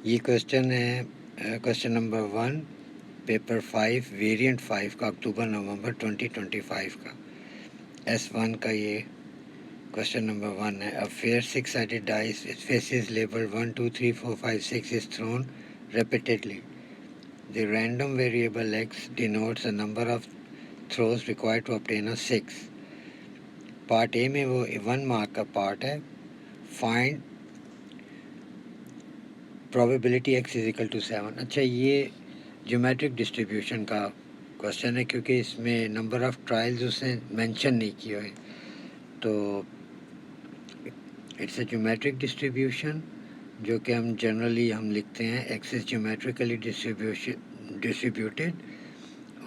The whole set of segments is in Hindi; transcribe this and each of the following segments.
ये क्वेश्चन है क्वेश्चन नंबर 1 पेपर 5 वेरिएंट 5 का अक्टूबर नवंबर 2025 का S1 का ये क्वेश्चन नंबर 1 है. A fair 6-sided dice with faces labeled 1 2 3 4 5 6 is thrown repeatedly. The random variable x denotes the number of throws required to obtain a 6. Part A में वो 1 मार्क का पार्ट है. Find probability x is equal to 7. अच्छा, ये ज्योमेट्रिक डिस्ट्रीब्यूशन का क्वेश्चन है क्योंकि इसमें नंबर ऑफ़ ट्रायल्स उसने मेंशन नहीं किए हुए. तो इट्स अ ज्योमेट्रिक डिस्ट्रीब्यूशन जो कि हम जनरली हम लिखते हैं x इज ज्योमेट्रिकली डिस्ट्रीब्यूटेड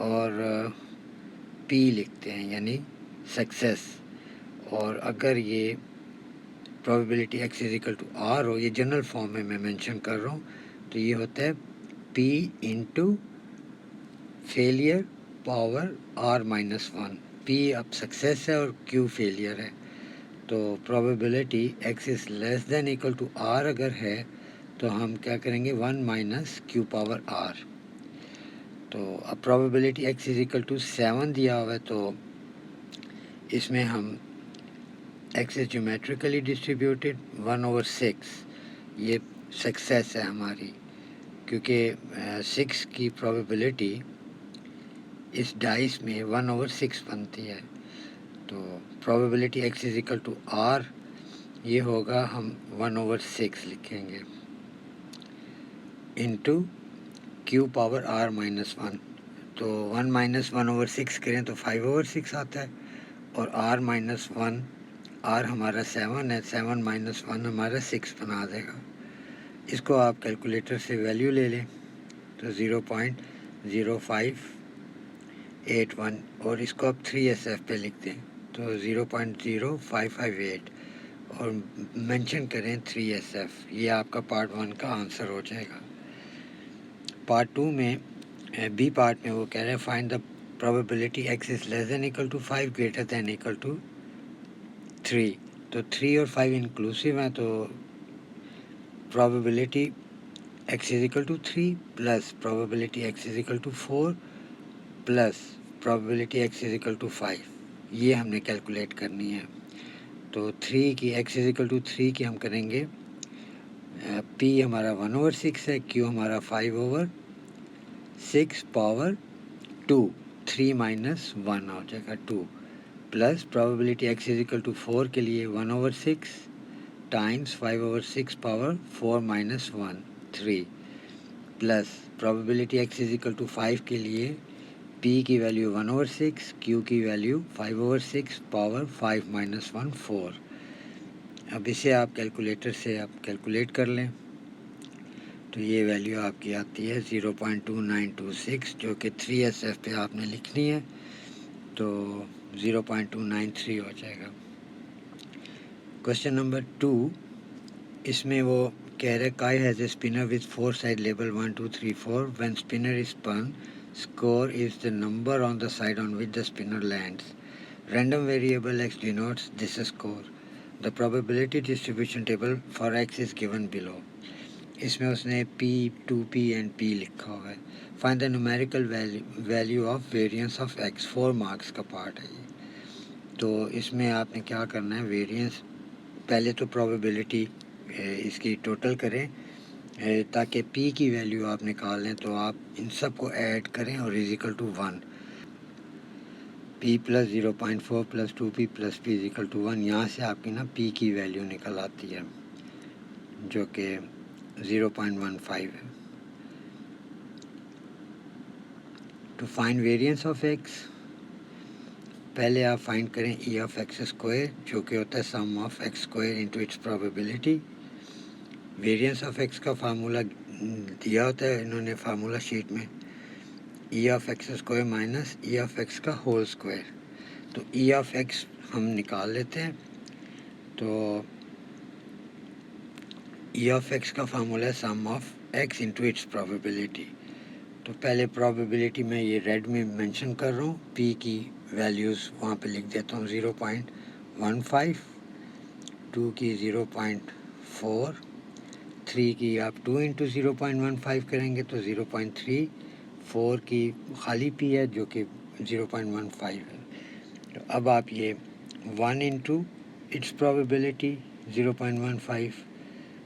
और p लिखते हैं यानी सक्सेस. और अगर ये probability x is equal to r हो, ये जनरल फॉर्म में मैं मेंशन कर रहा हूँ, तो ये होता है p into failure power r-1. p अब सक्सेस है और q फेलियर है. तो probability x is less than equal to r अगर है तो हम क्या करेंगे 1 माइनस q पावर r. तो अब probability x is equal to 7 दिया हुआ है तो इसमें हम x इज ज्योमेट्रिकली डिस्ट्रीब्यूटेड 1/6 ये सक्सेस है हमारी, क्योंकि 6 की प्रोबेबिलिटी इस डाइस में 1/6 बनती है. तो probability x is equal to r ये होगा, हम 1/6 लिखेंगे इंटू q पावर r-1. तो 1 माइनस 1/6 करें तो 5/6 आता है और r-1 r हमारा 7 है, 7 माइनस 1 हमारा 6 बना देगा. इसको आप कैलकुलेटर से वैल्यू ले लें तो 0.0581 और इसको आप 3SF पे लिख दें तो 0.0558 और मेंशन करें 3SF. ये आपका पार्ट 1 का आंसर हो जाएगा. पार्ट 2 में बी पार्ट में वो कह रहे हैं find the probability x is less than equal to 5 greater than equal to 3. तो 3 और 5 इंक्लूसिव हैं तो probability x is equal to 3 plus probability x is equal to 4 plus probability x is equal to 5 ये हमने कैलकुलेट करनी है. तो 3 की x इज इक्वल टू 3 की हम करेंगे p हमारा 1/6 है, q हमारा 5/6 पावर 2, 3 माइनस 1 हो जाएगा 2 plus probability x is equal to 4 के लिए 1/6 times 5/6 power 4 minus 1 3 plus probability x is equal to 5 के लिए p की वैल्यू 1/6, q की वैल्यू 5/6 पावर 5 माइनस 1 4. अब इसे आप कैलकुलेटर से आप कैलकुलेट कर लें तो ये वैल्यू आपकी आती है 0.2926 जो कि 3SF पे आपने लिखनी है तो 0.293 हो जाएगा. क्वेश्चन नंबर 2 इसमें वो कह रहे Kai has a spinner with 4 side label 1 2 3 4. When spinner is spun, score is the number on the side on which the spinner lands. Random variable x denotes this score. The probability distribution table for x is given below. इसमें उसने p 2p and p लिखा हुआ है. Find the numerical value of variance of x. 4 marks का पार्ट है ये. तो इसमें आपने क्या करना है, वेरिएंस पहले तो प्रोबेबिलिटी इसकी टोटल करें ताकि p की वैल्यू आप निकाल लें. तो आप इन सब को ऐड करें और is equal to 1. p plus 0.4 plus 2p plus p is equal to 1. यहाँ से आपकी ना p की वैल्यू निकल आती है जो कि 0.15 है. To find variance of x पहले आप फाइंड करें e ऑफ एक्स स्क्वायर जो कि होता है sum of X square into its probability. Variance of x का फार्मूला दिया होता है इन्होंने फार्मूला शीट में, e of X square minus e of X का होल स्क्वायर. तो e ऑफ x हम निकाल लेते हैं. तो e ऑफ x का फार्मूला है sum of x into its probability. तो पहले प्रोबेबिलिटी में ये रेड में मेंशन कर रहा हूँ, p की वैल्यूज़ वहाँ पे लिख देता हूँ 0.15, 2 की 0.4, 3 की आप 2 इंटू 0.15 करेंगे तो 0.3, 4 की खाली पी है जो कि 0.15 है। तो अब आप ये 1 into its probability 0.15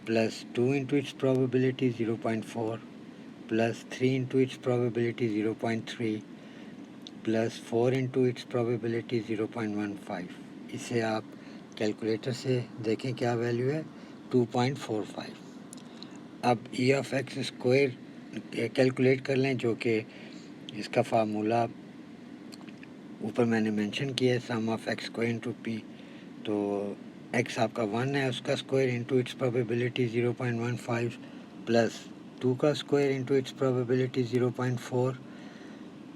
plus 2 into its probability 0.4 plus 3 into its probability 0.3 plus 4 into its probability 0.15, इसे आप कैलकुलेटर से देखें क्या वैल्यू है, 2.45। अब ई ऑफ एक्स स्क्वायर कैलकुलेट कर लें, जो कि इसका फार्मूला ऊपर मैंने मेंशन किया है, sum of X square into P. तो एक्स आपका 1 है, उसका square into its probability 0.15 plus 2 का square into its probability 0.4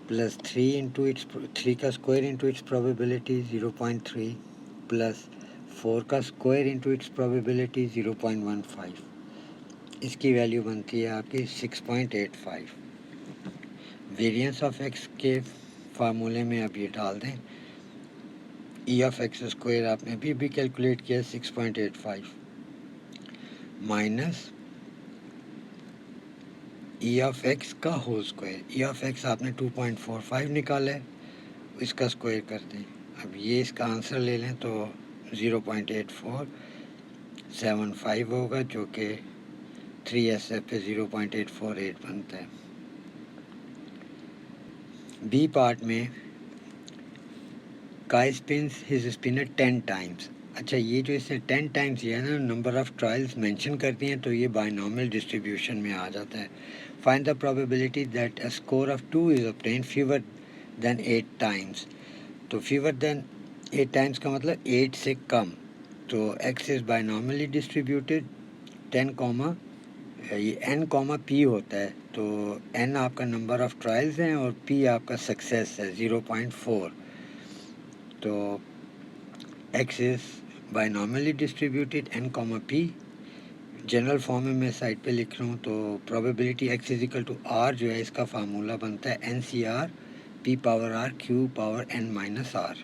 plus 3 into its 3 का square into its probability 0.3 plus 4 का स्क्वायर इंटू इट्स प्रोबेबिलिटी 0.15, इसकी वैल्यू बनती है आपकी 6.85। वेरिएंस ऑफ एक्स के फार्मूले में आप ये डाल दें, ई ऑफ एक्स स्क्वायर आपने भी कैलकुलेट किया 6.85 माइनस ई ऑफ एक्स का whole square. E of X आपने 2.45 निकाला है, इसका स्क्वायर कर दें। अब ये इसका आंसर ले लें तो 0.8475 होगा, जो कि 3SF पे 0.848 बनता है। बी पार्ट में काई स्पिन्स हिज स्पिनर 10 टाइम्स। अच्छा, ये जो इसने 10 टाइम्स ये है ना, नंबर ऑफ ट्रायल्स मेंशन करती हैं, तो ये बाइनोमियल डिस्ट्रीब्यूशन में आ जाता है। Find the probability that a score of 2 is obtain fewer than 8 times. तो फीवर देन 8 टाइम्स का मतलब 8 से कम। तो X is binomially distributed 10 comma ये n कॉमा पी होता है। तो n आपका नंबर ऑफ ट्रायल्स हैं और p आपका सक्सेस है 0.4। तो x is binomially distributed n comma p। General form में मैं साइड पे लिख रहा हूँ। तो probability x is equal to r जो है, इसका फार्मूला बनता है NCR p power r q power n minus r।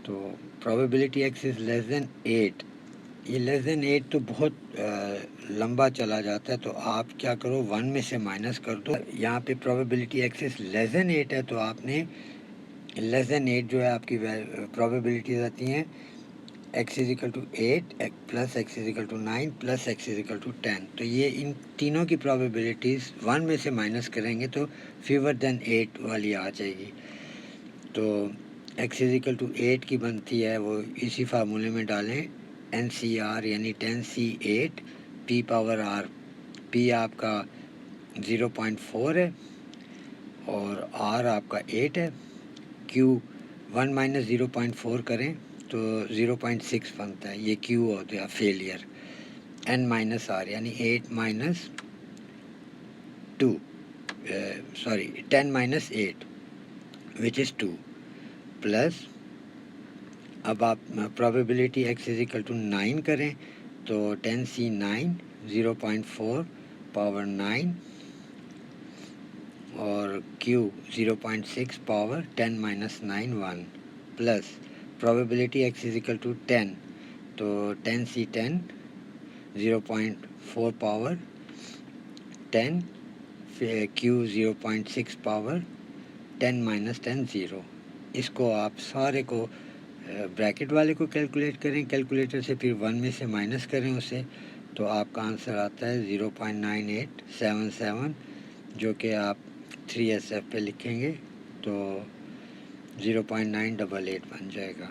तो probability x is less than 8, ये लेस देन 8 तो बहुत लंबा चला जाता है, तो आप क्या करो 1 में से माइनस कर दो। यहाँ पे probability x is less than 8 है, तो आपने लेस देन 8 जो है आपकी प्रोबेबिलिटीज आती हैं X is equal to 8 plus X is equal to 9 plus X is equal to 10। तो ये इन तीनों की प्रोबेबिलिटीज़ 1 में से माइनस करेंगे तो फीवर देन 8 वाली आ जाएगी। तो एक्स इज इक्वल टू 8 की बनती है, वो इसी फार्मूले में डालें, NCR यानी 10C8 p power r। p आपका 0.4 है और r आपका 8 है। q 1 माइनस 0.4 करें तो 0.6 बनता है, ये q हो गया फेलियर। n माइनस r यानी 8 minus 2 sorry 10 minus 8 which is 2 plus, अब आप probability x is equal to 9 करें तो 10C9 0.4 पावर 9 और q 0.6 power 10 minus 9 1 plus probability x is equal to 10, तो 10C10 0.4 power 10 q 0.6 power 10 minus 10 0। इसको आप सारे को ब्रैकेट वाले को कैलकुलेट करें कैलकुलेटर से, फिर 1 में से माइनस करें उसे, तो आपका आंसर आता है 0.9877, जो कि आप 3SF पे लिखेंगे तो 0.988 बन जाएगा।